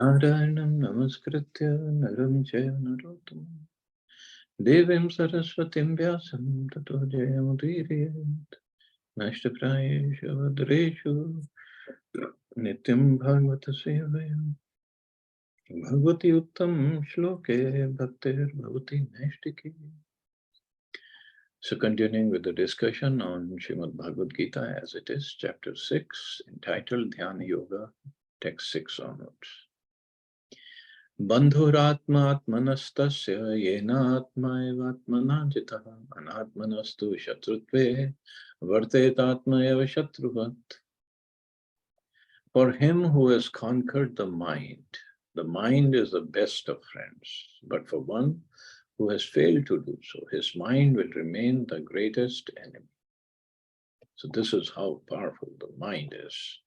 Narayanam namaskritya naram chaiva narottamam devim saraswatim vyasam tato jayamudiriyat nashtaprayeshu vadreshu nityam bhagavata sevayam bhagavati uttam shloke bhaktir bhavati naistiki. So continuing with the discussion on Srimad Bhagavad Gita as it is, chapter 6, entitled Dhyana Yoga, text 6 onwards. Bandhuratmatmanastasya yenatma evatmana jitah anatmanastu shatrutve vartetatma eva shatruvat. For him who has conquered the mind is the best of friends. But for one who has failed to do so, his mind will remain the greatest enemy. So this is how powerful the mind is.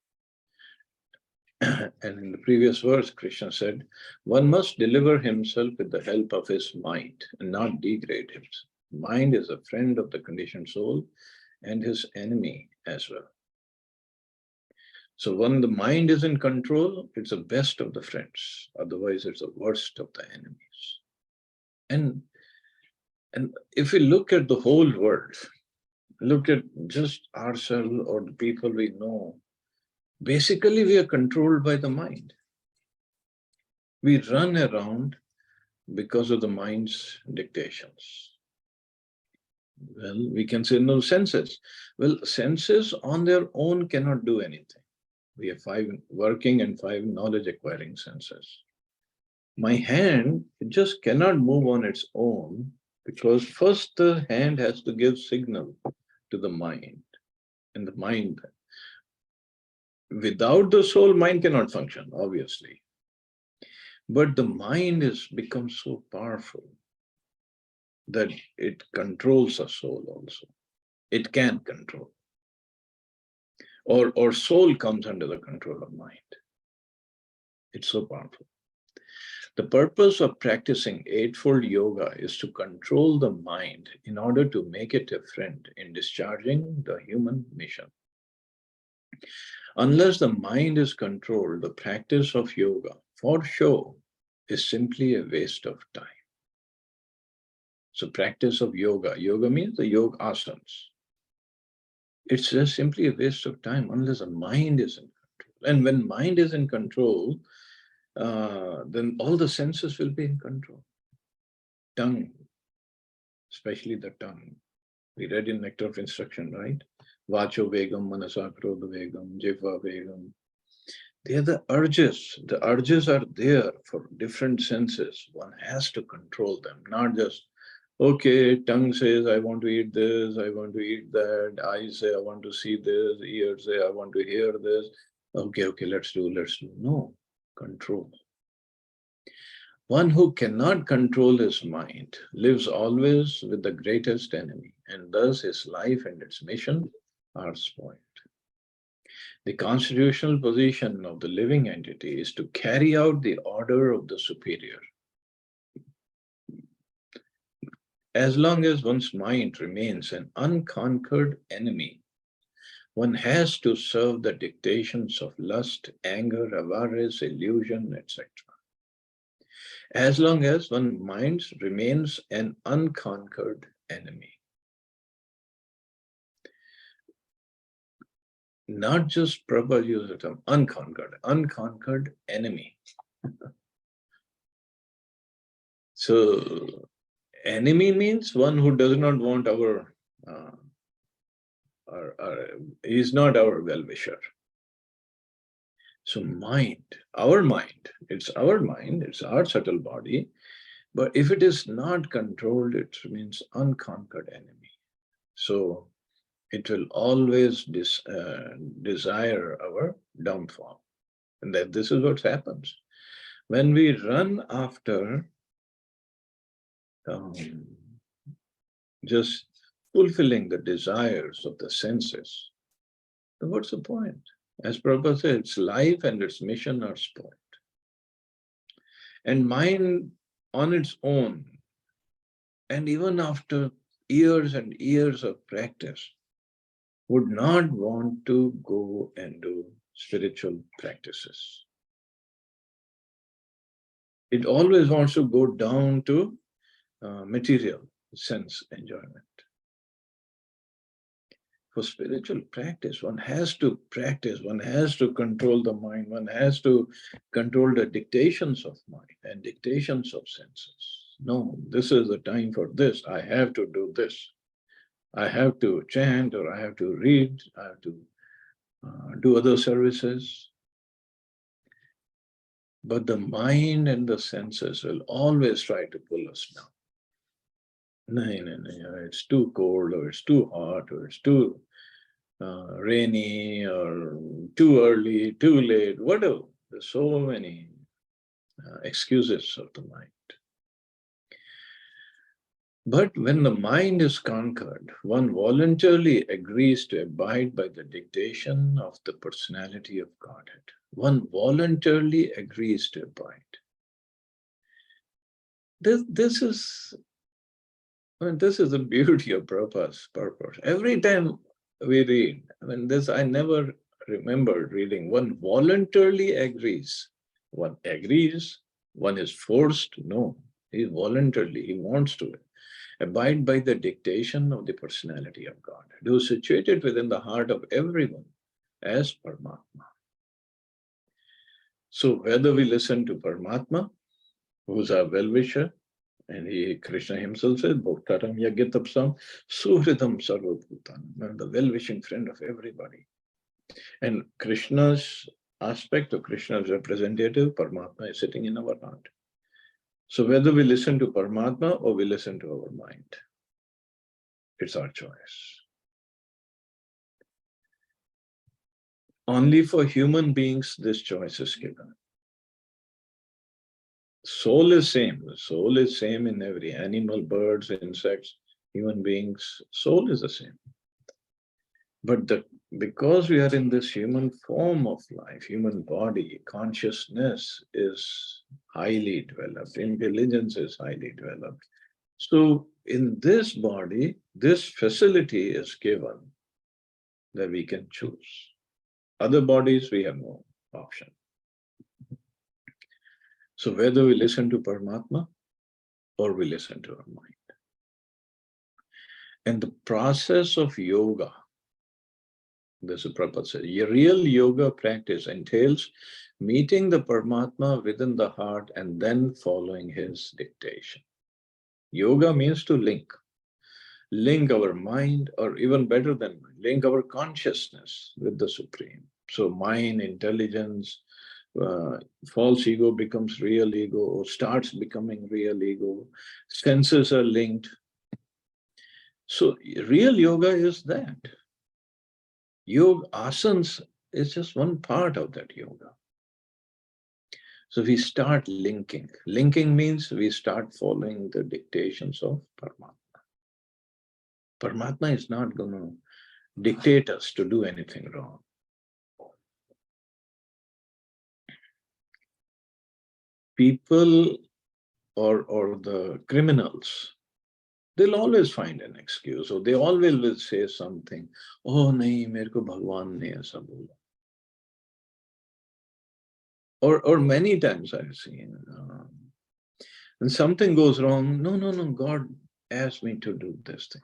And in the previous verse, Krishna said, one must deliver himself with the help of his mind and not degrade himself. Mind is a friend of the conditioned soul and his enemy as well. So when the mind is in control, it's the best of the friends. Otherwise, it's the worst of the enemies. And if we look at the whole world, look at just ourselves or the people we know, basically we are controlled by the mind. We run around because of the mind's dictations. Well, we can say no senses. Well, senses on their own cannot do anything. We have 5 working and 5 knowledge acquiring senses. My hand just cannot move on its own because first the hand has to give signal to the mind. And the mind, without the soul, mind cannot function, obviously. But the mind has become so powerful that it controls the soul also. It can control. Or soul comes under the control of mind. It's so powerful. The purpose of practicing Eightfold Yoga is to control the mind in order to make it a friend in discharging the human mission. Unless the mind is controlled, the practice of yoga for show is simply a waste of time. So practice of yoga means the yoga asanas. It's just simply a waste of time unless the mind is in control. And when mind is in control, then all the senses will be in control. Tongue, especially the tongue. We read in Nectar of Instruction, right? Vacho vegam, manasa krodha vegam, jiva vegam. They are the urges. The urges are there for different senses. One has to control them, not just, okay, tongue says, I want to eat this, I want to eat that. Eyes say, I want to see this. Ears say, I want to hear this. Okay, let's do. No, control. One who cannot control his mind lives always with the greatest enemy, and thus his life and its mission are spoiled. The constitutional position of the living entity is to carry out the order of the superior. As long as one's mind remains an unconquered enemy, one has to serve the dictations of lust, anger, avarice, illusion, etc. As long as one's mind remains an unconquered enemy. Not just Prabhupada used the term unconquered enemy. So enemy means one who does not want is not our well-wisher. So our mind, it's our subtle body, but if it is not controlled, it means unconquered enemy. So it will always desire our downfall. And that this is what happens. When we run after just fulfilling the desires of the senses, then what's the point? As Prabhupada said, its life and its mission are spoiled. And mind on its own, and even after years of practice, would not want to go and do spiritual practices. It always wants to go down to material sense enjoyment. For spiritual practice, one has to practice, one has to control the mind, one has to control the dictations of mind and dictations of senses. No, this is the time for this. I have to do this. I have to chant, or I have to read, I have to do other services. But the mind and the senses will always try to pull us down. No, it's too cold, or it's too hot, or it's too rainy, or too early, too late, whatever. There's so many excuses of the mind. But when the mind is conquered, one voluntarily agrees to abide by the dictation of the personality of Godhead. One voluntarily agrees to abide. This is the beauty of Prabhupada's purpose. Every time we read, I never remember reading, one voluntarily agrees. One agrees, one is forced. No, he voluntarily, he wants to abide by the dictation of the personality of God, who is situated within the heart of everyone as Paramatma. So whether we listen to Paramatma, who's our well-wisher, and Krishna himself said, Bhoktaram Yagyatapsam Suhridam Sarvabhutanam, the well-wishing friend of everybody. And Krishna's aspect, of Krishna's representative, Paramatma, is sitting in our heart. So whether we listen to Paramatma or we listen to our mind, it's our choice. Only for human beings this choice is given. Soul is same. The soul is same in every animal, birds, insects, human beings. Soul is the same. But because we are in this human form of life, human body, consciousness is highly developed, intelligence is highly developed. So in this body, this facility is given that we can choose. Other bodies, we have no option. So whether we listen to Paramatma or we listen to our mind. And the process of yoga, this is Prabhupada said, real yoga practice entails meeting the Paramatma within the heart and then following his dictation. Yoga means to link our mind, or even better than mind, link our consciousness with the Supreme. So mind, intelligence, false ego becomes real ego, or starts becoming real ego. Senses are linked. So real yoga is that. Yoga asanas is just one part of that yoga. So we start linking. Linking means we start following the dictations of Paramatma. Paramatma is not going to dictate us to do anything wrong. People or the criminals, they'll always find an excuse, or they always will say something. Oh, nahi, mere ko Bhagwan ne aisa bola. Or many times I've seen, when something goes wrong, no, God asked me to do this thing.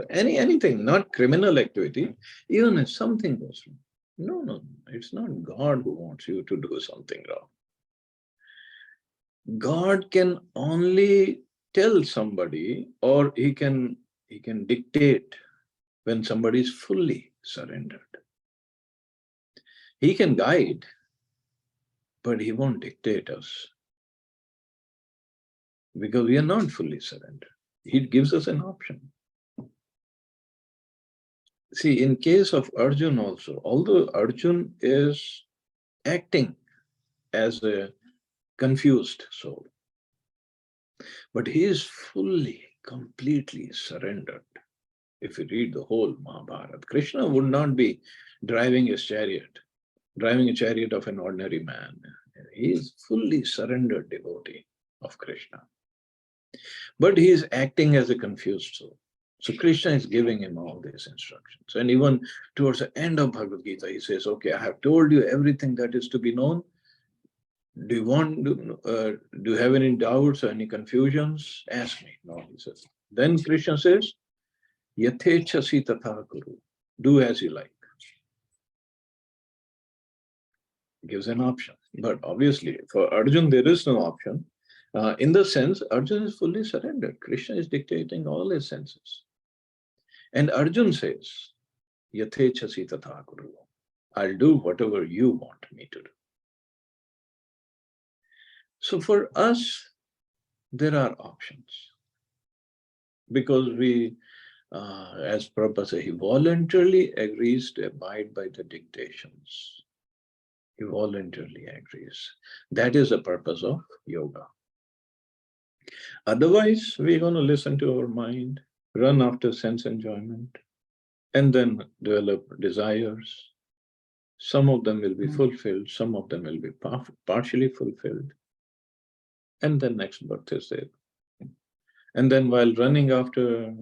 Anything, not criminal activity, even if something goes wrong. No, it's not God who wants you to do something wrong. God can only tell somebody, or he can dictate when somebody is fully surrendered. He can guide, but he won't dictate us, because we are not fully surrendered. He gives us an option. See, in case of Arjun also, although Arjun is acting as a confused soul, but he is fully, completely surrendered. If you read the whole Mahabharata, Krishna would not be driving a chariot of an ordinary man. He is fully surrendered devotee of Krishna. But he is acting as a confused soul. So Krishna is giving him all these instructions. And even towards the end of Bhagavad Gita, he says, okay, I have told you everything that is to be known. Do you have any doubts or any confusions? Ask me. No, he says. Then Krishna says, Yathechasi tatha kuru. Do as you like. Gives an option. But obviously, for Arjun, there is no option. In the sense, Arjun is fully surrendered. Krishna is dictating all his senses. And Arjun says, Yathechasi tatha kuru. I'll do whatever you want me to do. So for us, there are options. Because we, as Prabhupada said, he voluntarily agrees to abide by the dictations. He voluntarily agrees. That is the purpose of yoga. Otherwise, we're going to listen to our mind, run after sense enjoyment, and then develop desires. Some of them will be fulfilled, some of them will be partially fulfilled. And then next birth is there. And then while running after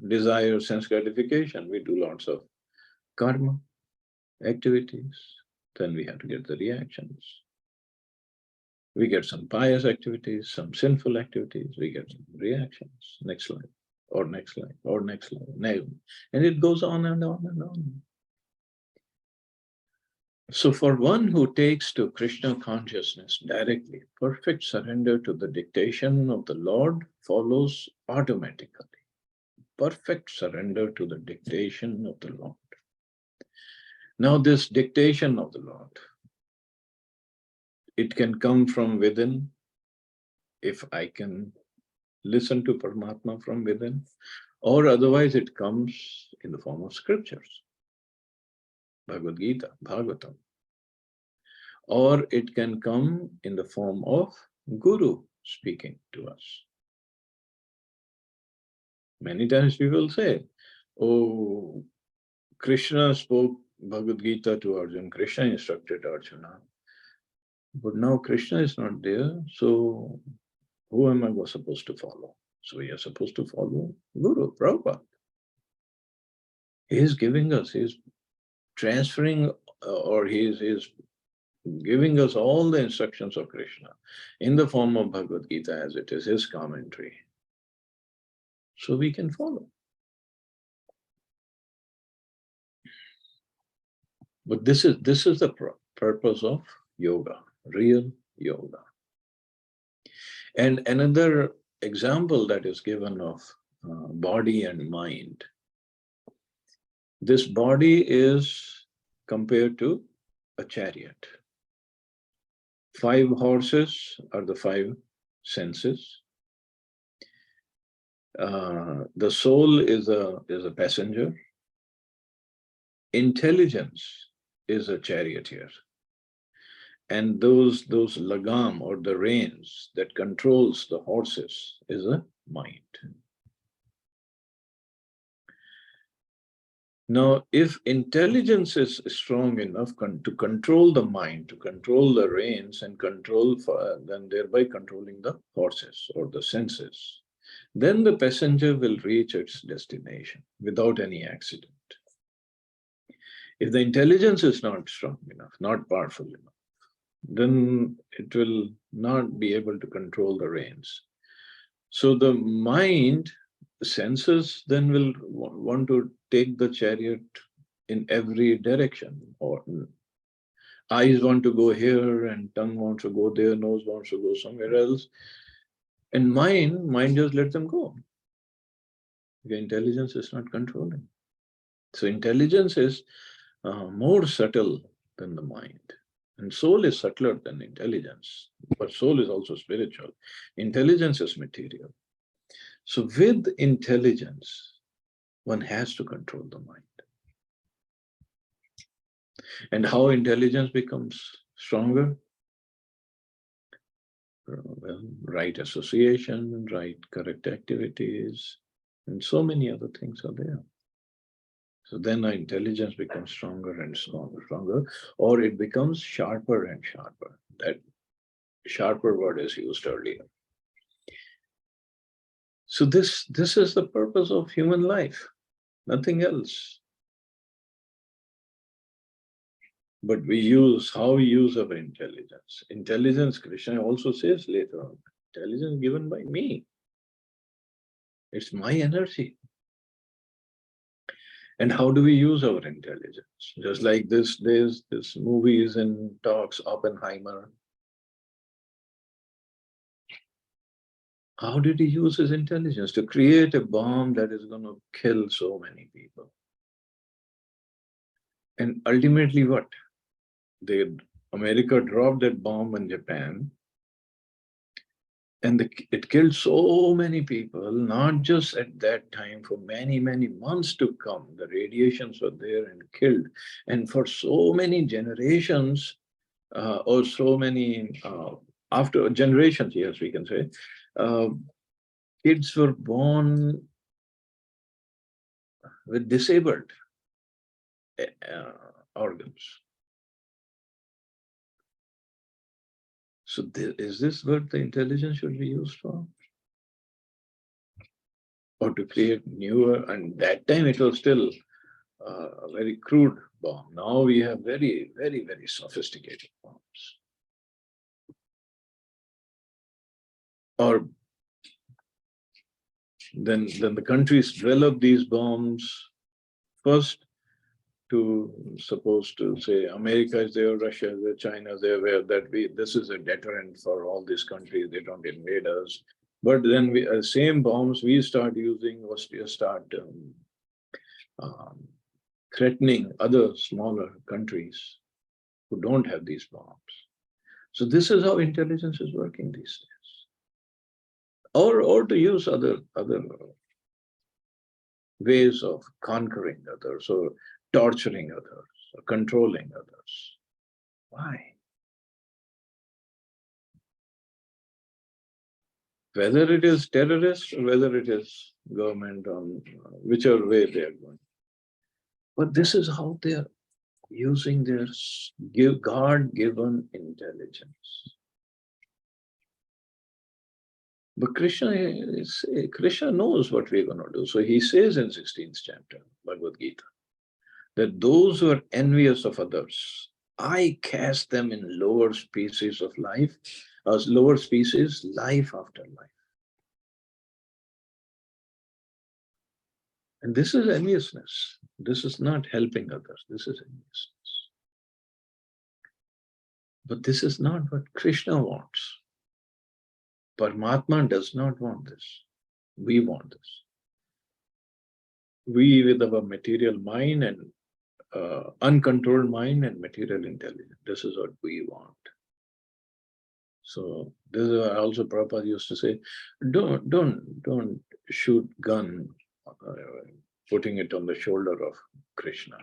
desire, sense gratification, we do lots of karma activities. Then we have to get the reactions. We get some pious activities, some sinful activities, we get some reactions, next life, or next life, or next life, and it goes on and on and on. So for one who takes to Krishna consciousness directly, perfect surrender to the dictation of the Lord follows automatically. Perfect surrender to the dictation of the Lord. Now this dictation of the Lord, it can come from within, if I can listen to Paramatma from within, or otherwise it comes in the form of scriptures, Bhagavad Gita, Bhagavatam. Or it can come in the form of Guru speaking to us. Many times people say, oh, Krishna spoke Bhagavad Gita to Arjuna, Krishna instructed Arjuna. But now Krishna is not there, so who am I supposed to follow? So we are supposed to follow Guru, Prabhupada. He is giving us, he is transferring, or he is giving us all the instructions of Krishna in the form of Bhagavad Gita as it is, his commentary. So we can follow. But this is the purpose of yoga, real yoga. And another example that is given of body and mind. This body is compared to a chariot. 5 horses are the 5 senses. The soul is a passenger. Intelligence is a charioteer. And those lagam, or the reins that controls the horses, is a mind. Now, if intelligence is strong enough to control the mind, to control the reins and then thereby controlling the horses or the senses, then the passenger will reach its destination without any accident. If the intelligence is not strong enough, not powerful enough, then it will not be able to control the reins. So the mind, the senses, then will want to take the chariot in every direction, or eyes want to go here and tongue wants to go there, nose wants to go somewhere else. And mind just let them go. The intelligence is not controlling. So intelligence is more subtle than the mind. And soul is subtler than intelligence, but soul is also spiritual. Intelligence is material. So with intelligence, one has to control the mind. And how intelligence becomes stronger? Well, right association, right correct activities, and so many other things are there. So then our intelligence becomes stronger and stronger, or it becomes sharper and sharper. That sharper word is used earlier. So this is the purpose of human life, nothing else. But how we use our intelligence. Intelligence, Krishna also says later on, intelligence given by me. It's my energy. And how do we use our intelligence? Just like this movies and talks, Oppenheimer. How did he use his intelligence to create a bomb that is going to kill so many people? And ultimately what? America dropped that bomb in Japan, and it killed so many people, not just at that time, for many, many months to come. The radiations were there and killed. And for so many generations, or so many, after generations, yes, we can say, kids were born with disabled organs. So is this what the intelligence should be used for? Or to create newer, and that time it was still a very crude bomb. Now we have very, very, very sophisticated bombs. Or then the countries develop these bombs first supposed to say America is there, Russia is there, China is there, where this is a deterrent for all these countries, they don't invade us. But then same bombs we start using, was to start threatening other smaller countries who don't have these bombs. So this is how intelligence is working these days. Or to use other ways of conquering others, or torturing others, or controlling others. Why? Whether it is terrorists or whether it is government, on whichever way they are going. But this is how they are using their God-given intelligence. But Krishna knows what we're going to do. So he says in 16th chapter, Bhagavad Gita, that those who are envious of others, I cast them in lower species of life, lower species, life after life. And this is enviousness. This is not helping others. This is enviousness. But this is not what Krishna wants. Paramatma does not want this. We want this. We, with our material mind and uncontrolled mind and material intelligence, this is what we want. So this is why also Prabhupada used to say, don't shoot gun putting it on the shoulder of Krishna.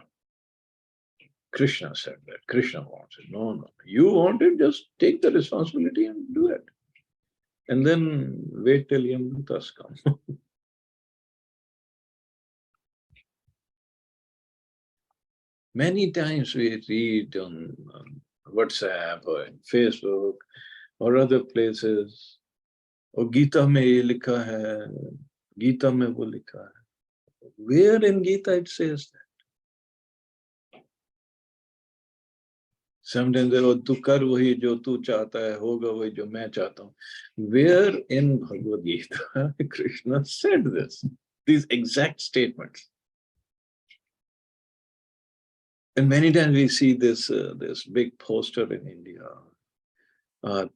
Krishna said that. Krishna wants it. No. You want it, just take the responsibility and do it. And then wait till Yamdutas come. Many times we read on WhatsApp or in Facebook or other places, or Gita mein ye likha hai, Gita mein wo likha hai. Where in Gita it says that? Sometimes they go, tu kar wahi jo tu chahta hai, hoga wahi jo main chahta hu. Where in Bhagavad Gita Krishna said this? These exact statements. And many times we see this big poster in India.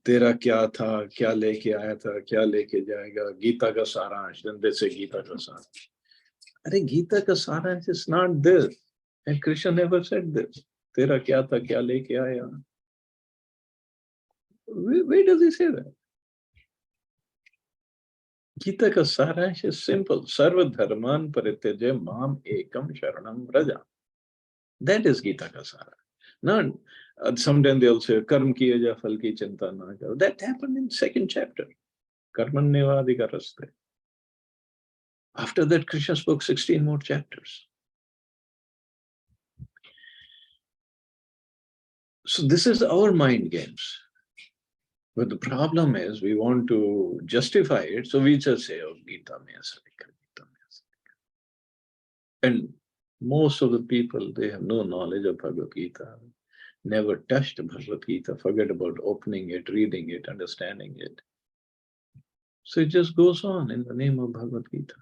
Tera kya tha, kya leke aaya tha, kya leke jayega, Gita ka saransh. Then they say Gita ka saransh. I think Gita ka saransh is not this. And Krishna never said this. Tera kya tha, kya leke aaya. Where does he say that? Gita ka saransh is simple. Sarva dharman parityaja mam ekam sharanam vraja. That is Gita ka saransh. Not sometimes they'll say, Karm kiya ja phal ki chinta na karo. That happened in 2nd chapter. Karmanyevadika raste. After that, Krishna spoke 16 more chapters. So this is our mind games. But the problem is we want to justify it, so we just say, oh, Gita mein aisa likha, Gita mein aisa likha. And most of the people, they have no knowledge of Bhagavad Gita, never touched Bhagavad Gita, forget about opening it, reading it, understanding it. So it just goes on in the name of Bhagavad Gita.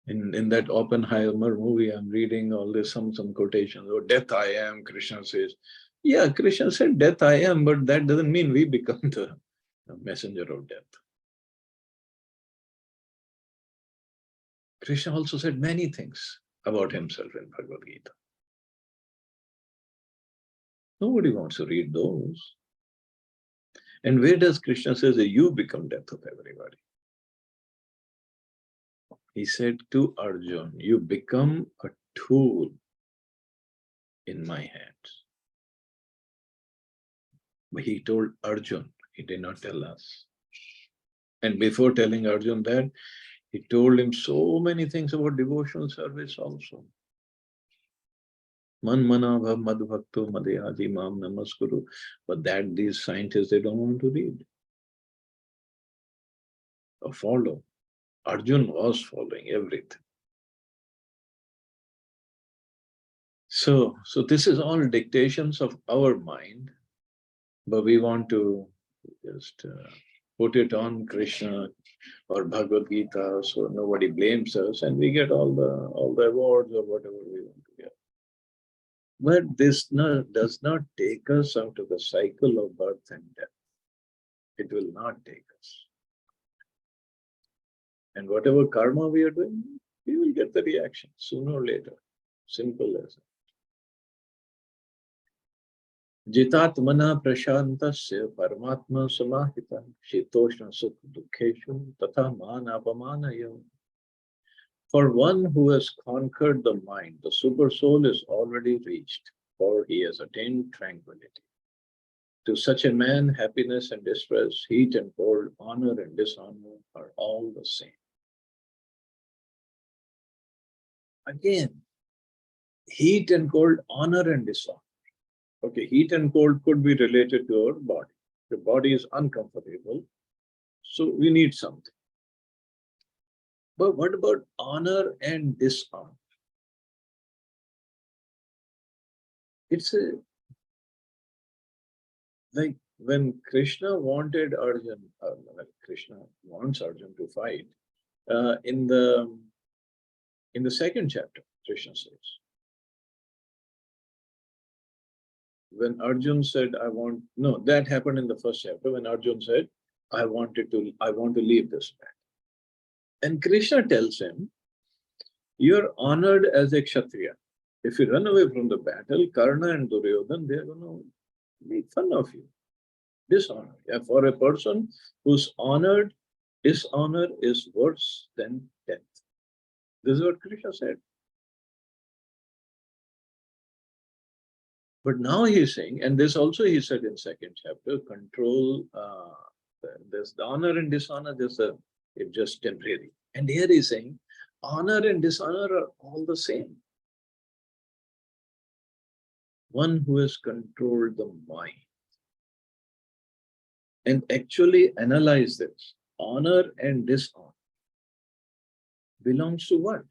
In that Oppenheimer movie, I'm reading all this, some quotations. Oh, death I am, Krishna says. Yeah, Krishna said death I am, but that doesn't mean we become the messenger of death. Krishna also said many things about himself in Bhagavad Gita. Nobody wants to read those. And where does Krishna say that you become death of everybody? He said to Arjun, you become a tool in my hands. But he told Arjun, he did not tell us. And before telling Arjun that, he told him so many things about devotional service also. Man mana bhav madhbhakto madhyadi mam namaskuru. But that these scientists, they don't want to read or follow. Arjun was following everything. So this is all dictations of our mind, but we want to just put it on Krishna or Bhagavad Gita, so nobody blames us, and we get all the awards or whatever we want to get. But this does not take us out of the cycle of birth and death. It will not take us. And whatever karma we are doing, we will get the reaction sooner or later. Simple as that. Jitatmana prashantasya paramatma samahita shitoshna sukha dukheshu tatha mana apamanayam. For one who has conquered the mind, the super soul is already reached, for he has attained tranquility. To such a man, happiness and distress, heat and cold, honor and dishonor are all the same. Again, heat and cold, honor and dishonor. Okay, heat and cold could be related to our body. The body is uncomfortable, so we need something. But what about honor and dishonor? It's like when Krishna wanted Arjun, Krishna wants Arjun to fight, in the second chapter, Krishna says, when Arjun said, that happened in the first chapter, when Arjun said, I want to leave this land. And Krishna tells him, you're honored as a Kshatriya. If you run away from the battle, Karna and Duryodhana, they're going to make fun of you. Dishonor. Yeah, for a person who's honored, dishonor is worse than death. This is what Krishna said. But now he's saying, and this also he said in second chapter, control, there's the honor and dishonor, it's just temporary. And here he's saying, honor and dishonor are all the same. One who has controlled the mind. And actually analyze this. Honor and dishonor belongs to what?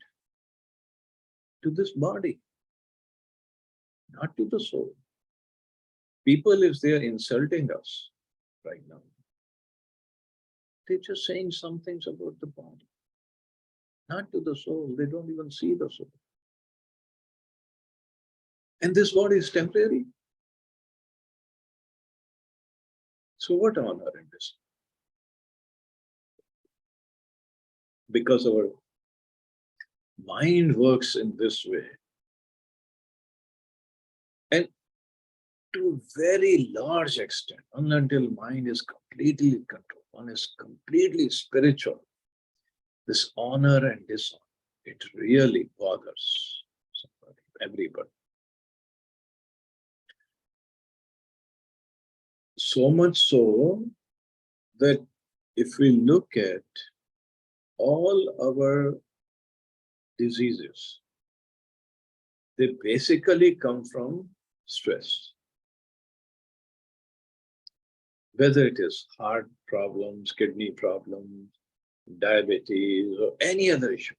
To this body, not to the soul. People, if they are insulting us right now, they're just saying some things about the body, not to the soul. They don't even see the soul. And this body is temporary. So what honor in this? Because our mind works in this way. And to a very large extent, until mind is completely controlled, one is completely spiritual, this honor and dishonor, it really bothers somebody, everybody. So much so that if we look at all our diseases, they basically come from stress. Whether it is heart problems, kidney problems, diabetes, or any other issue,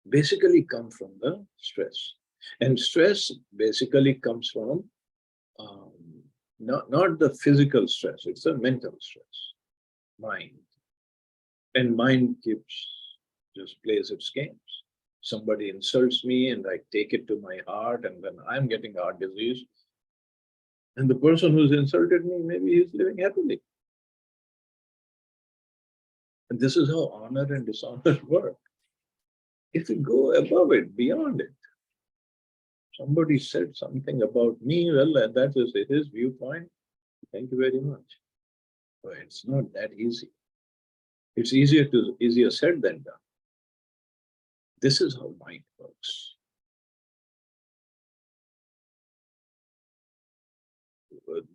basically come from the stress. And stress basically comes from um, not the physical stress, it's a mental stress, mind. And mind just plays its games. Somebody insults me and I take it to my heart, and then I'm getting heart disease. And the person who's insulted me, maybe he's living happily. And this is how honor and dishonor work. If you go above it, beyond it, somebody said something about me, well, and that is his viewpoint. Thank you very much. But it's not that easy. It's easier said than done. This is how mind works.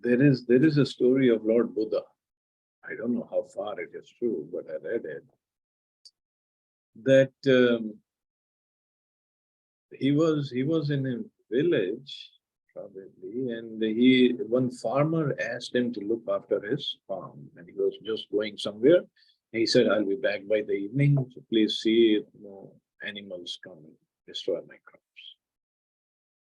There is a story of Lord Buddha. I don't know how far it is true, but I read it. That he was in a village, probably, and one farmer asked him to look after his farm, and he was just going somewhere. He said, "I'll be back by the evening, so please see if no animals come and destroy my crops."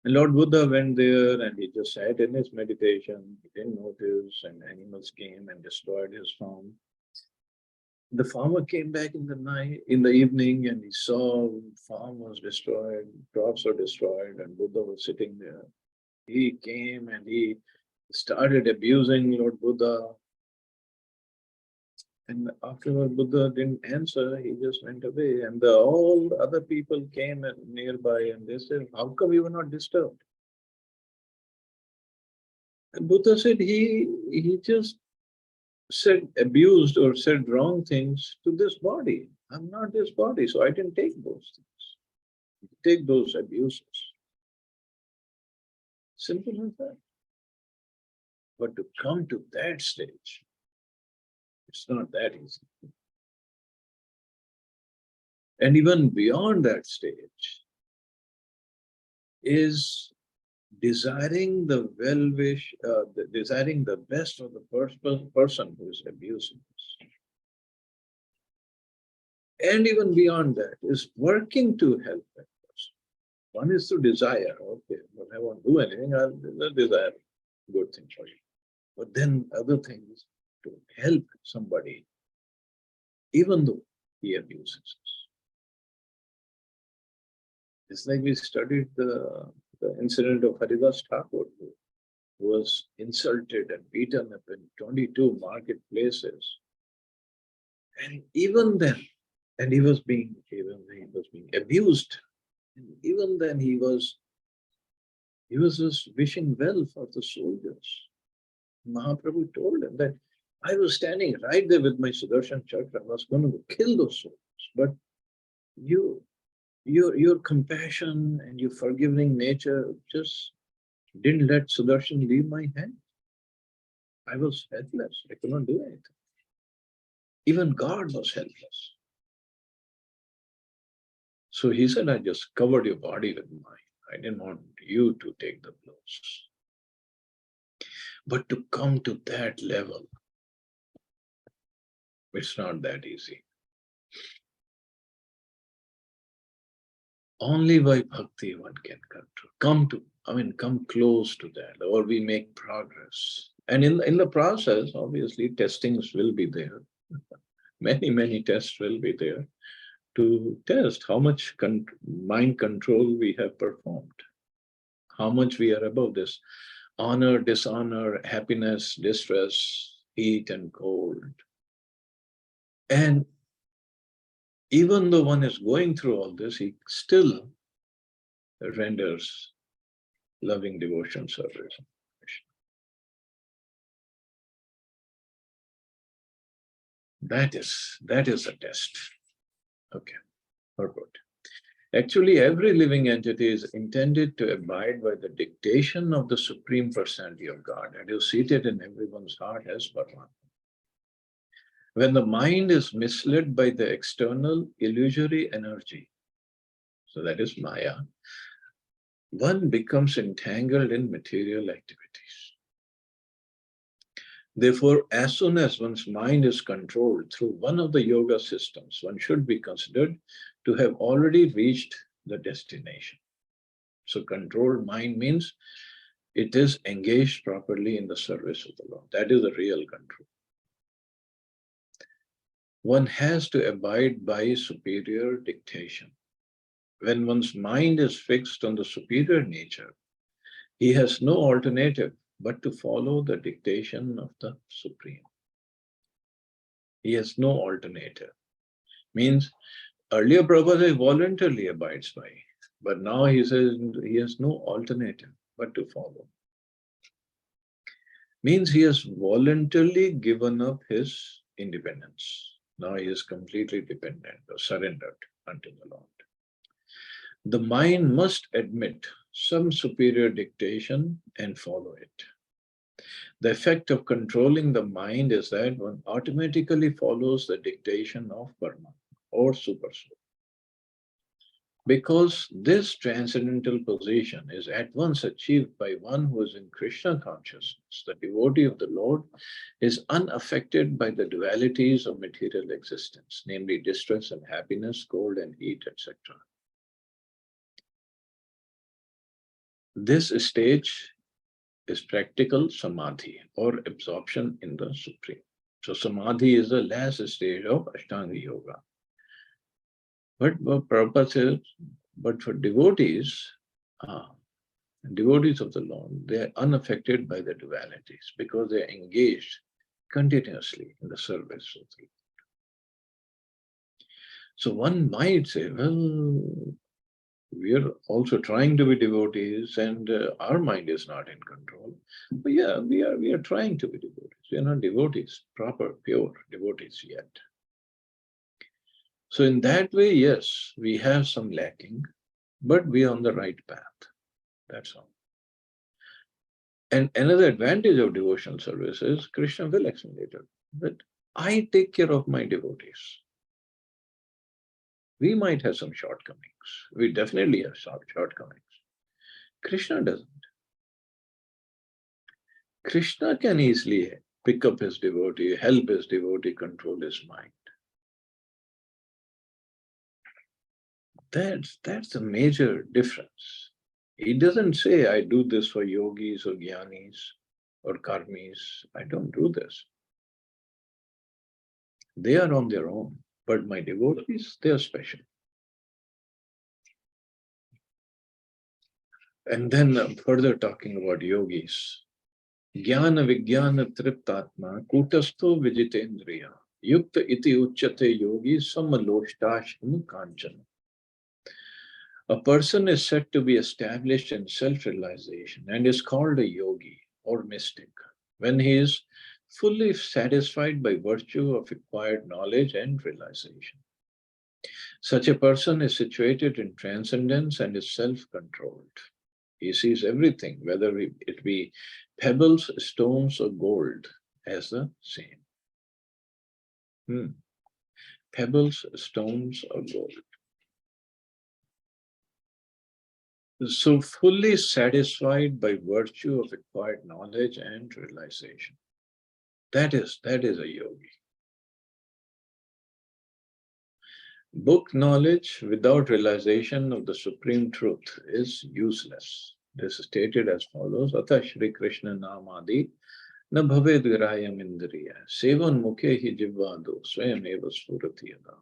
And Lord Buddha went there and he just sat in his meditation. He didn't notice, and animals came and destroyed his farm. The farmer came back in the night, in the evening, and he saw farm was destroyed, crops were destroyed, and Buddha was sitting there. He came and he started abusing Lord Buddha. And afterward, Buddha didn't answer, he just went away. And all other people came nearby and they said, "How come you were not disturbed?" And Buddha said he just said abused or said wrong things to this body. I'm not this body, so I didn't take those things. Take those abuses. Simple as that. But to come to that stage, it's not that easy. And even beyond that stage is desiring the well-wish, desiring the best of the person who is abusing us. And even beyond that is working to help that person. One is to desire, okay, but I won't do anything, I'll desire good thing for you. But then other things to help somebody, even though he abuses us. It's like we studied the incident of Haridas Thakur, who was insulted and beaten up in 22 marketplaces. And even then, and he was being abused. And even then he was just wishing well for the soldiers. Mahaprabhu told him that I was standing right there with my Sudarshan Chakra. I was going to kill those soldiers. But your compassion and your forgiving nature just didn't let Sudarshan leave my hand. I was helpless. I could not do anything. Even God was helpless. So he said, I just covered your body with mine. I didn't want you to take the blows. But to come to that level, it's not that easy. Only by bhakti one can come close to that, or we make progress. And in the process, obviously, testings will be there. Many tests will be there to test how much mind control we have performed, how much we are above this honor, dishonor, happiness, distress, heat and cold. And even though one is going through all this, he still renders loving devotion service. That is a test. Okay, purport. Actually, every living entity is intended to abide by the dictation of the Supreme Personality of God, and is seated in everyone's heart as Paramatma. When the mind is misled by the external illusory energy, so that is Maya, one becomes entangled in material activities. Therefore, as soon as one's mind is controlled through one of the yoga systems, one should be considered to have already reached the destination. So controlled mind means it is engaged properly in the service of the Lord. That is the real control. One has to abide by superior dictation. When one's mind is fixed on the superior nature, he has no alternative but to follow the dictation of the Supreme. He has no alternative. Means earlier Prabhupada voluntarily abides by, but now he says he has no alternative but to follow. Means he has voluntarily given up his independence. Now he is completely dependent or surrendered unto the Lord. The mind must admit some superior dictation and follow it. The effect of controlling the mind is that one automatically follows the dictation of Paramatma or Supersoul. Because this transcendental position is at once achieved by one who is in Krishna consciousness, the devotee of the Lord is unaffected by the dualities of material existence, namely distress and happiness, cold and heat, etc. This stage is practical samadhi or absorption in the Supreme. So samadhi is the last stage of Ashtanga Yoga. But what Prabhupada says, but for devotees of the Lord, they are unaffected by the dualities because they are engaged continuously in the service of the Lord. So one might say, well, we are also trying to be devotees and our mind is not in control. But yeah, we are trying to be devotees. We are not devotees, proper, pure devotees yet. So in that way, yes, we have some lacking, but we are on the right path. That's all. And another advantage of devotional service is, Krishna will explain later, that I take care of my devotees. We might have some shortcomings. We definitely have some shortcomings. Krishna doesn't. Krishna can easily pick up his devotee, help his devotee control his mind. That's a major difference. He doesn't say, I do this for yogis or jnanis or karmis. I don't do this. They are on their own, but my devotees, they are special. And then further talking about yogis. Jnana Vijnana Triptatma Kutasto Vijitendriya Yukta iti uchate yogi samaloshtashm kanchana. A person is said to be established in self-realization and is called a yogi or mystic when he is fully satisfied by virtue of acquired knowledge and realization. Such a person is situated in transcendence and is self-controlled. He sees everything, whether it be pebbles, stones, or gold, as the same. Pebbles, stones, or gold. So fully satisfied by virtue of acquired knowledge and realization. That is a yogi. Book knowledge without realization of the supreme truth is useless. This is stated as follows: Atha Shri Krishna Namadi na bhaved virayam indriya sevan mukhe hi jivvado swayam eva spurati yada.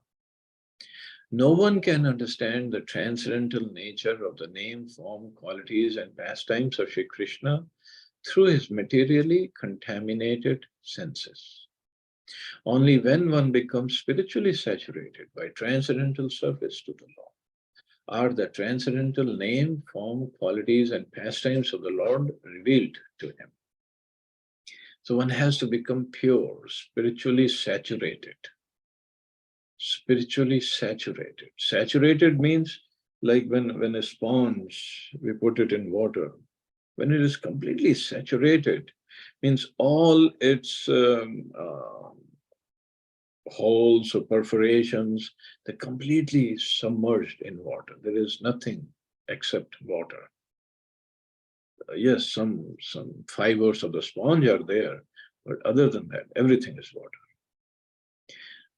No one can understand the transcendental nature of the name, form, qualities, and pastimes of Shri Krishna through his materially contaminated senses. Only when one becomes spiritually saturated by transcendental service to the Lord are the transcendental name, form, qualities, and pastimes of the Lord revealed to him. So one has to become pure, spiritually saturated. Spiritually saturated. Saturated means like when a sponge, we put it in water. When it is completely saturated, means all its holes or perforations, they're completely submerged in water. There is nothing except water. Yes, some fibers of the sponge are there, but other than that, everything is water.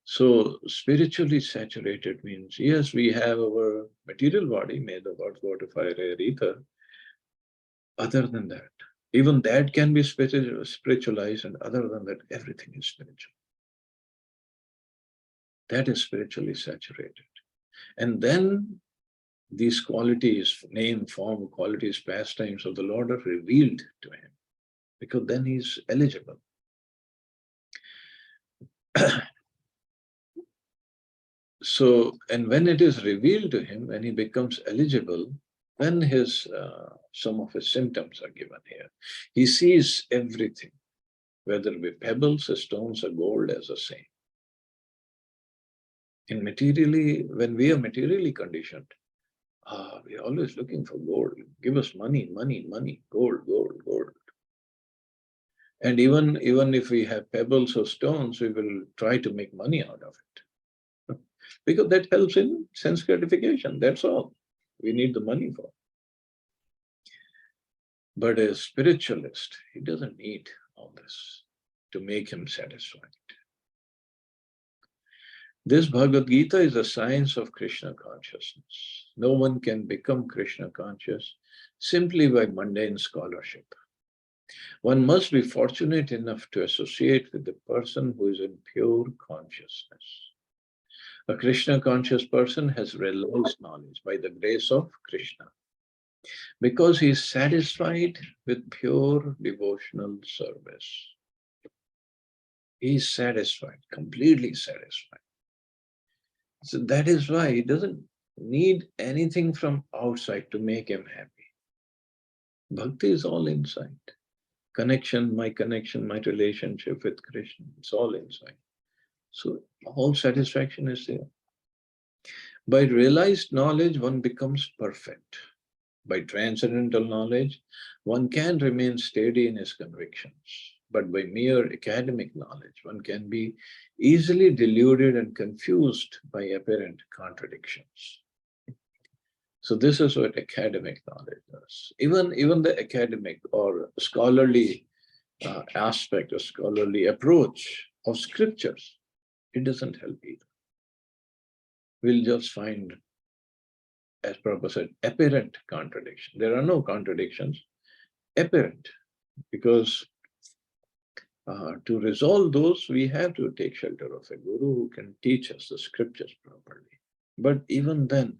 So spiritually saturated means, yes, we have our material body made of earth, water, fire, air, ether. Other than that, even that can be spiritualized, and other than that, everything is spiritual. That is spiritually saturated. And then these qualities, name, form, qualities, pastimes of the Lord are revealed to him, because then he's eligible. So, and when it is revealed to him, when he becomes eligible, then his some of his symptoms are given here. He sees everything, whether it be pebbles, stones, or gold, as the same. In materially, when we are materially conditioned, we are always looking for gold. Give us money, money, money, gold, gold, gold. And even if we have pebbles or stones, we will try to make money out of it. Because that helps in sense gratification, that's all we need the money for. But a spiritualist, he doesn't need all this to make him satisfied. This Bhagavad Gita is a science of Krishna consciousness. No one can become Krishna conscious simply by mundane scholarship. One must be fortunate enough to associate with the person who is in pure consciousness. A Krishna conscious person has realized knowledge by the grace of Krishna, because he is satisfied with pure devotional service. He is satisfied, completely satisfied. So that is why he doesn't need anything from outside to make him happy. Bhakti is all inside. Connection, my relationship with Krishna, it's all inside. So all satisfaction is there. By realized knowledge, one becomes perfect. By transcendental knowledge, one can remain steady in his convictions. But by mere academic knowledge, one can be easily deluded and confused by apparent contradictions. So this is what academic knowledge does. Even the academic or scholarly aspect or scholarly approach of scriptures, it doesn't help either. We'll just find, as Prabhupada said, apparent contradiction. There are no contradictions, apparent, because to resolve those, we have to take shelter of a guru who can teach us the scriptures properly. But even then,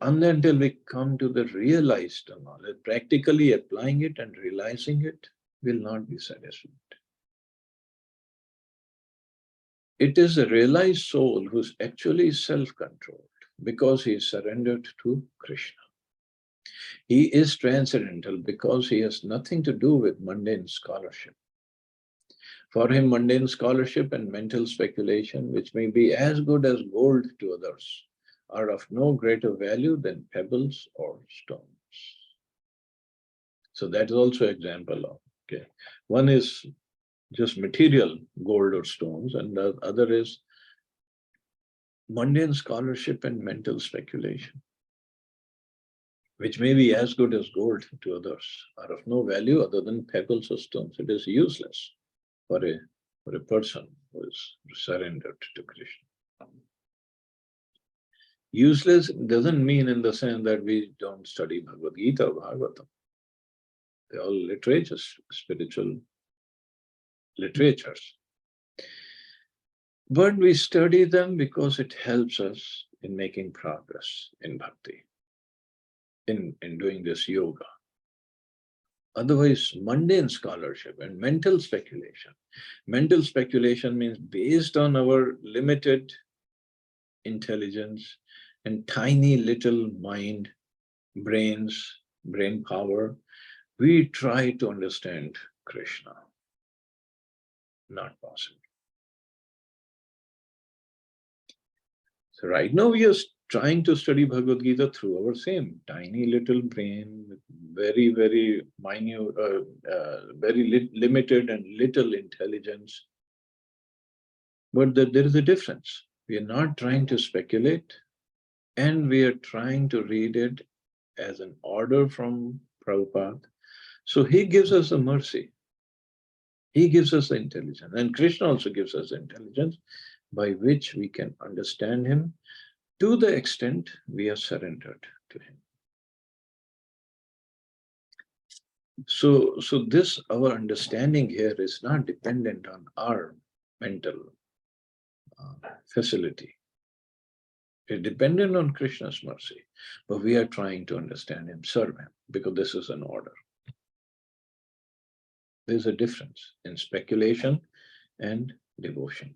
until we come to the realized knowledge, practically applying it and realizing it will not be satisfied. It is a realized soul who's actually self-controlled because he is surrendered to Krishna. He is transcendental because he has nothing to do with mundane scholarship. For him, mundane scholarship and mental speculation, which may be as good as gold to others, are of no greater value than pebbles or stones. So that is also an example of, okay, one is just material gold or stones, and the other is mundane scholarship and mental speculation, which may be as good as gold to others, are of no value other than pebbles or stones. It is useless for a person who is surrendered to Krishna. Useless doesn't mean in the sense that we don't study Bhagavad Gita or Bhagavatam. They're all literatures, spiritual literatures. But we study them because it helps us in making progress in bhakti, in doing this yoga. Otherwise, mundane scholarship and mental speculation. Mental speculation means based on our limited intelligence and tiny little mind, brain power, we try to understand Krishna. Not possible. So right now we are trying to study Bhagavad Gita through our same tiny little brain with very, very minute, very limited and little intelligence. But there is a difference. We are not trying to speculate, and we are trying to read it as an order from Prabhupada So he gives us the mercy. He gives us the intelligence. And Krishna also gives us the intelligence by which we can understand him to the extent we are surrendered to him. So this, our understanding here is not dependent on our mental facility. It's dependent on Krishna's mercy, but we are trying to understand him, serve him, because this is an order. There's a difference in speculation and devotion.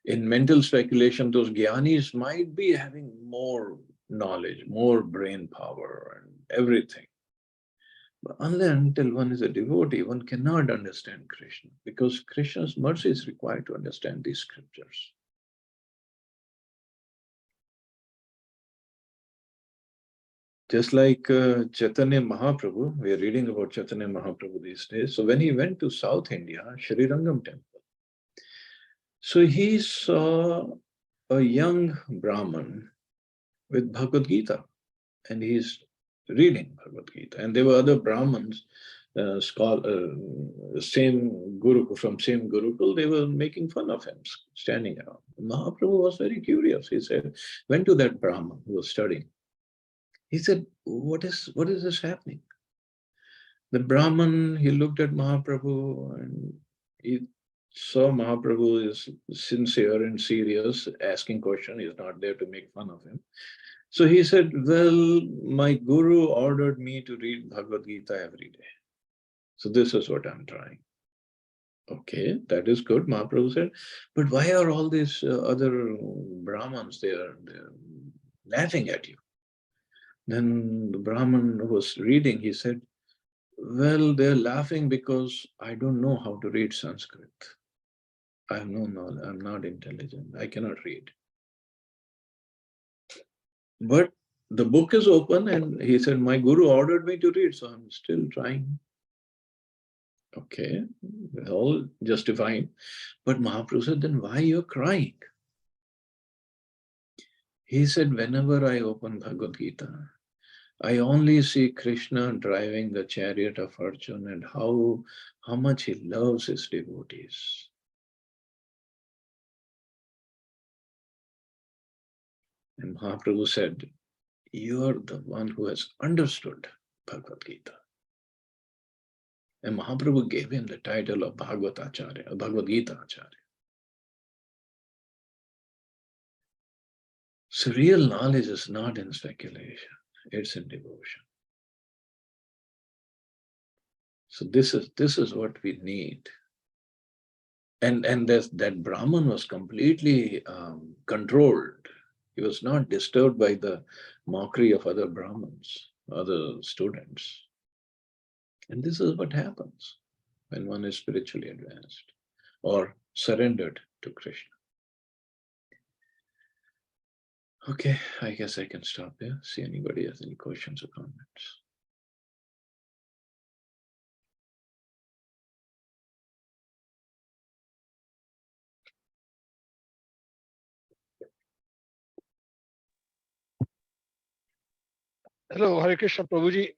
In mental speculation, those jnanis might be having more knowledge, more brain power and everything. But until one is a devotee, one cannot understand Krishna, because Krishna's mercy is required to understand these scriptures. Just like Chaitanya Mahaprabhu, we are reading about Chaitanya Mahaprabhu these days. So when he went to South India, Sri Rangam temple, so he saw a young Brahman with Bhagavad Gita, and he's reading Bhagavad Gita. And there were other Brahmins, same Guru, from same Gurukul, they were making fun of him, standing around. Mahaprabhu was very curious. He said, went to that Brahman who was studying. He said, what is this happening? The Brahman, he looked at Mahaprabhu and he saw Mahaprabhu is sincere and serious, asking questions. He's not there to make fun of him. So he said, well, my guru ordered me to read Bhagavad Gita every day. So this is what I'm trying. Okay, that is good, Mahaprabhu said. But why are all these other Brahmins, they're laughing at you? Then the Brahman who was reading, he said, well, they're laughing because I don't know how to read Sanskrit. I have no knowledge. I'm not intelligent. I cannot read. But the book is open, and he said, my guru ordered me to read, so I'm still trying. Okay, all justifying. But Mahaprabhu said, then why you're crying? He said, whenever I open Bhagavad Gita, I only see Krishna driving the chariot of Arjuna and how much he loves his devotees. And Mahaprabhu said, you're the one who has understood Bhagavad Gita. And Mahaprabhu gave him the title of Bhagavad Acharya, Bhagavad Gita Acharya. So real knowledge is not in speculation, it's in devotion. So this is what we need. And that Brahman was completely controlled. He was not disturbed by the mockery of other Brahmins, other students. And this is what happens when one is spiritually advanced or surrendered to Krishna. Okay, I guess I can stop here. See anybody has any questions or comments. Hello, Hare Krishna Prabhuji.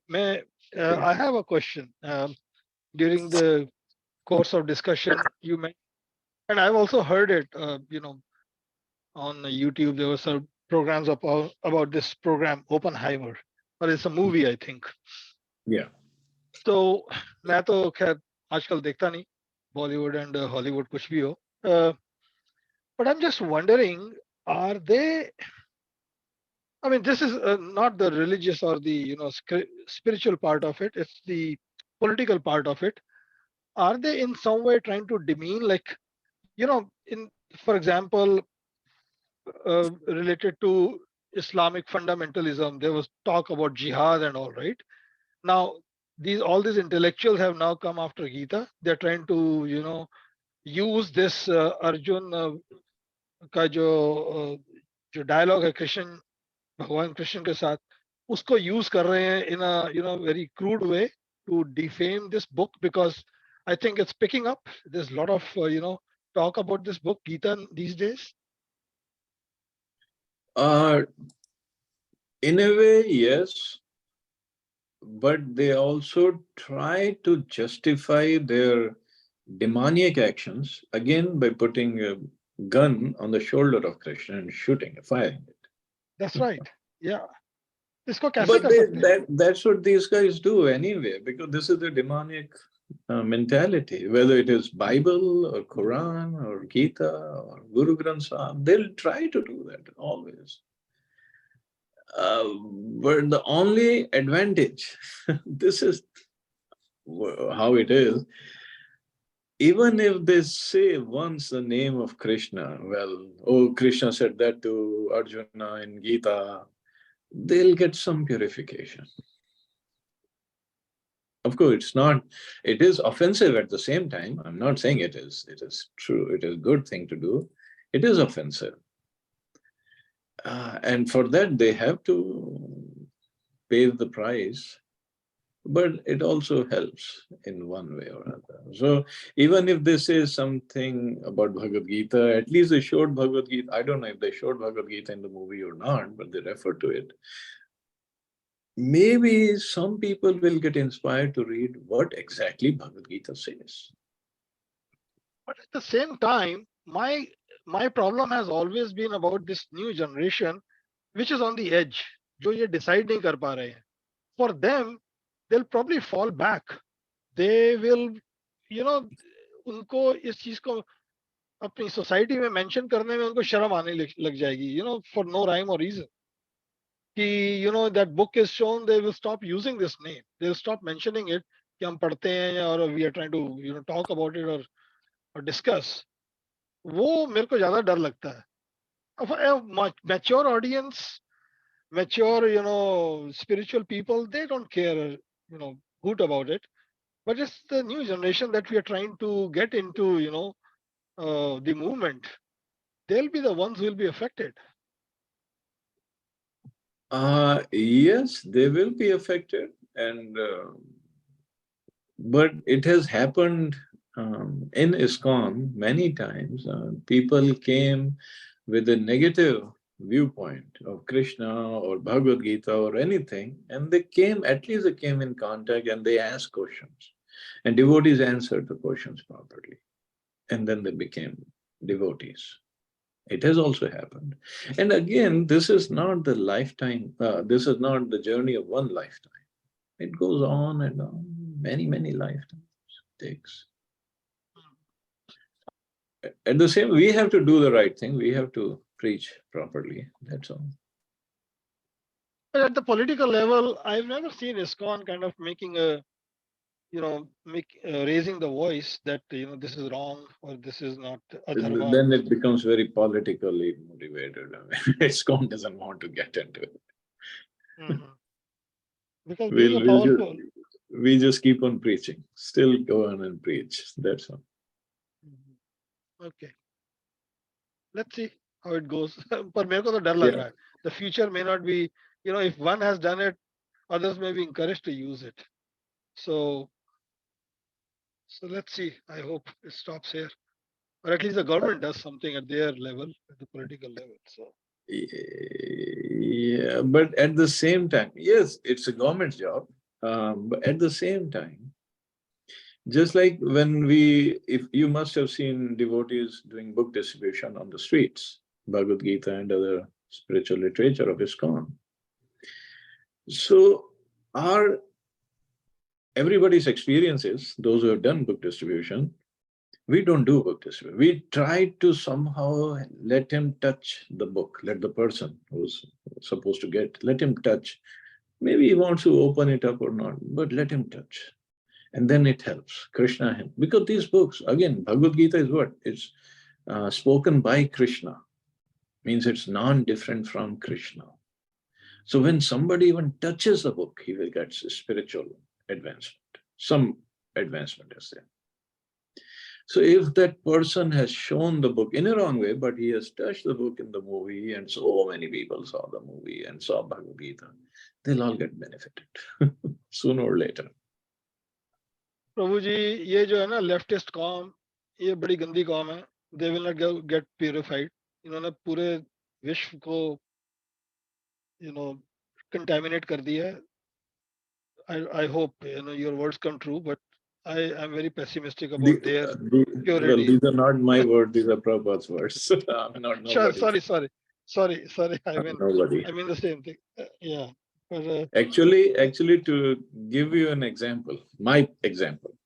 I have a question. During the course of discussion, you mentioned, and I've also heard it, on YouTube, there were some programs about this program, Oppenheimer, or it's a movie, I think. Yeah. So, मैं तो खैर आजकल देखता नहीं, Bollywood and Hollywood कुछ भी हो. But I'm just wondering, are they? I mean, this is not the religious or the spiritual part of it. It's the political part of it. Are they in some way trying to demean, like, for example, related to Islamic fundamentalism, there was talk about jihad and all, right? Now, all these intellectuals have now come after Gita. They're trying to, use this Arjun का जो dialogue है कृष्ण भगवान कृष्ण के साथ उसको use कर रहे हैं in a very crude way to defame this book, because I think it's picking up. There's a lot of talk about this book Gita these days. In a way, yes. but they also try to justify their demoniac actions again by putting a gun on the shoulder of Krishna and shooting, firing it. That's right. Yeah. इसको कैसे But कर सकते हैं? that's what these guys do anyway, because this is the demonic mentality. Whether it is Bible or Quran or Gita or Guru Granth Sahib, they'll try to do that always. But the only advantage, this is how it is, even if they say once the name of Krishna, well, oh, Krishna said that to Arjuna in Gita, they'll get some purification. Of course, it's not, it is offensive at the same time. I'm not saying it is true, it is a good thing to do. It is offensive. And for that, they have to pay the price. But it also helps in one way or another. So even if they say something about Bhagavad Gita, at least they showed Bhagavad Gita. I don't know if they showed Bhagavad Gita in the movie or not, but they refer to it. Maybe some people will get inspired to read what exactly Bhagavad Gita says. But at the same time, my problem has always been about this new generation, which is on the edge. जो ये decide नहीं कर पा रहे हैं. For them, they'll probably fall back. They will, you know, उनको इस चीज को अपनी सोसाइटी में मेंशन करने में उनको शर्म आने लग जाएगी, for no rhyme or reason. कि that book is shown, they will stop using this name. They'll stop mentioning it कि हम पढ़ते हैं or we are trying to talk about it or discuss. वो मेरे को ज्यादा डर लगता है. Of a mature audience, mature, spiritual people, they don't care, hoot about it. But it's the new generation that we are trying to get into, the movement. They'll be the ones who will be affected. Yes, they will be affected, and but it has happened in ISKCON many times. People came with a negative viewpoint of Krishna or Bhagavad Gita or anything, and they came, at least they came in contact and they asked questions, and devotees answered the questions properly, and then they became devotees. It has also happened. And again, this is not the lifetime, this is not the journey of one lifetime. It goes on and on, many, many lifetimes it takes. At the same, we have to do the right thing. We have to preach properly. That's all. But at the political level, I've never seen ISKCON kind of making raising the voice that this is wrong or this is not adharma. Then it becomes very politically motivated. I mean, ISKCON doesn't want to get into it. Mm-hmm. Because being a powerful, we just keep on preaching. Still go on and preach. That's all. Okay. Let's see how it goes. पर मेरे को तो डर लग रहा है. The future may not be, if one has done it, others may be encouraged to use it. So let's see. I hope it stops here, or at least the government does something at their level, at the political level. So yeah, but at the same time, yes, it's a government job. But at the same time, just like when if you must have seen devotees doing book distribution on the streets, Bhagavad Gita and other spiritual literature of ISKCON. So everybody's experiences, those who have done book distribution, we don't do book distribution. We try to somehow let him touch the book, let the person who's supposed to get, let him touch. Maybe he wants to open it up or not, but let him touch. And then it helps. Krishna helps. Because these books, again, Bhagavad Gita is what? It's spoken by Krishna. Means it's non-different from Krishna. So when somebody even touches the book, he will get spiritual advancement. Some advancement is there. So if that person has shown the book in a wrong way, but he has touched the book in the movie, and so many people saw the movie and saw Bhagavad Gita, they'll all get benefited sooner or later. प्रभु जी, ये जो है ना leftist com, ये बड़ी गंदी com है. They will not get purified. इन्होंने पूरे विश्व को contaminate कर दिया है. I hope your words come true, but I am very pessimistic The, about their well, purity. these are not my words, these are Prabhupada's words. I'm not Sure, nobody. sorry. I I'm mean, nobody. the same thing. Yeah, but Actually, to give you an example, my example,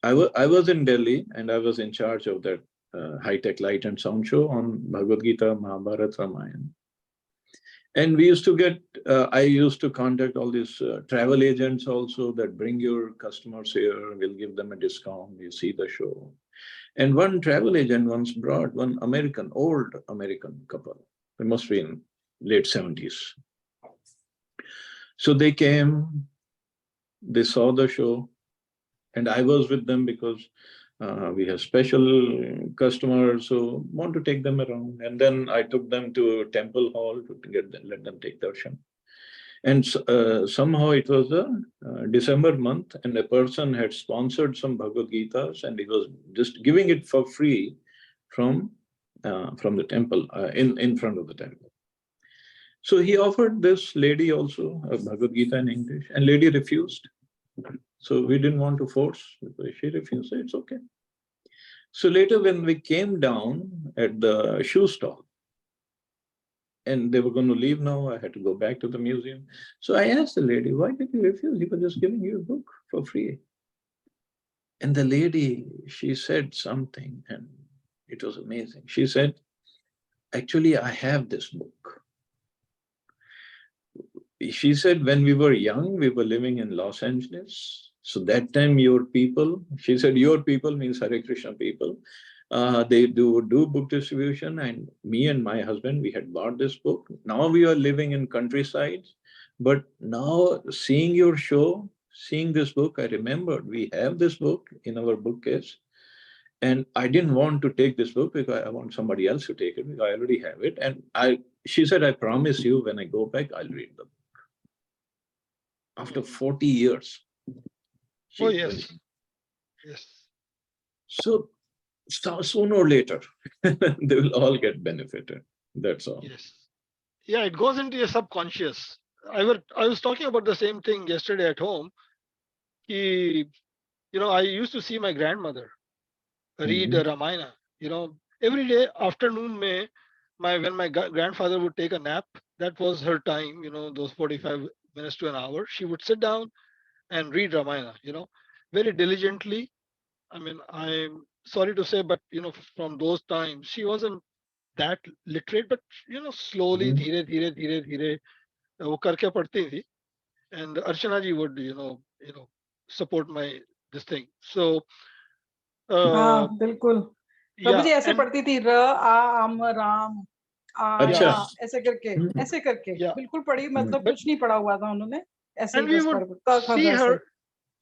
I was in Delhi and I was in charge of that high-tech light and sound show on Bhagavad Gita, Mahabharata, Ramayana. And we used to get, I used to contact all these travel agents also that bring your customers here, we'll give them a discount, you see the show. And one travel agent once brought one old American couple. They must be in late 70s. So they came, they saw the show, and I was with them because we have special customers, so want to take them around. And then I took them to Temple Hall to let them take darshan. And somehow it was a December month, and a person had sponsored some Bhagavad Gitas, and he was just giving it for free from the temple, in front of the temple. So he offered this lady also a Bhagavad Gita in English, and lady refused. So we didn't want to force, because she refused, so it's okay. So later when we came down at the shoe stall, and they were going to leave now, I had to go back to the museum. So I asked the lady, why did you refuse? He was just giving you a book for free. And the lady, she said something, and it was amazing. She said, actually, I have this book. She said, when we were young, we were living in Los Angeles. So that time your people, she said, your people means Hare Krishna people. They do book distribution, and me and my husband, we had bought this book. Now we are living in countryside, but now seeing your show, seeing this book, I remembered we have this book in our bookcase. And I didn't want to take this book because I want somebody else to take it, because I already have it. And she said, I promise you, when I go back, I'll read the book. After 40 years. oh yes. So sooner or later, they will all get benefited. That's all. Yes. Yeah, it goes into your subconscious. I was talking about the same thing yesterday at home. I used to see my grandmother read Ramayana. Every day afternoon, when my grandfather would take a nap, that was her time. Those 45 minutes to an hour, she would sit down and read Ramayana. Very diligently. I mean, I'm sorry to say, but from those times, she wasn't that literate, but slowly, धीरे वो करके पढ़ती थी. And Archana ji would support my this thing. So हाँ बिल्कुल प्रभु जी yeah, ऐसे and पढ़ती थी र आ आम राम आ अच्छा या ऐसे करके yeah, बिल्कुल पढ़ी मतलब but कुछ नहीं पढ़ा हुआ था उन्होंने ऐसे and ही we बस would पढ़ क ख see ग से her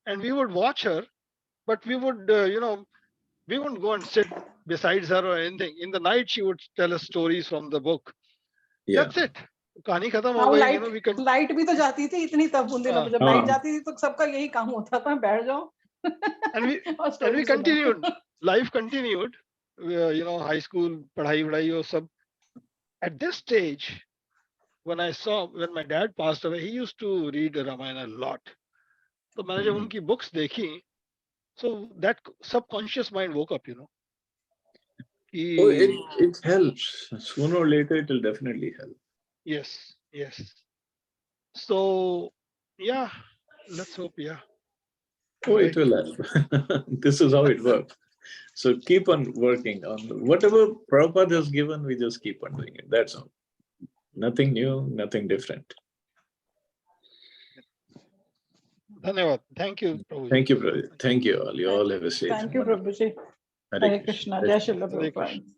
and we would watch her, but we would we wouldn't go and sit besides her or anything. In the night, she would tell us stories from the book. Yeah. That's it. कहानी खत्म हाँ हो वो गई. We can. Light भी तो जाती थी इतनी तब उन दिनों में जब लाइट जाती थी तो सबका यही काम होता था बैठ जाओ and we और story continued. Life continued. High school पढ़ाई वढ़ाई और सब. At this stage, when my dad passed away, he used to read Ramayana a lot. So मैंने जब उनकी books देखी, so that subconscious mind woke up. Oh, it helps. Sooner or later, it will definitely help. Yes. So yeah, let's hope. Yeah. Oh, it will help. This is how it works. So keep on working on whatever Prabhupada has given, we just keep on doing it. That's all. Nothing new, nothing different. धन्यवाद. Thank you, Prabhuji. Thank you, brother. Thank you all. You all have a safe. Thank you प्रभु जी Hare Hare Krishna जय Shri Hare Krishna. Prabhupada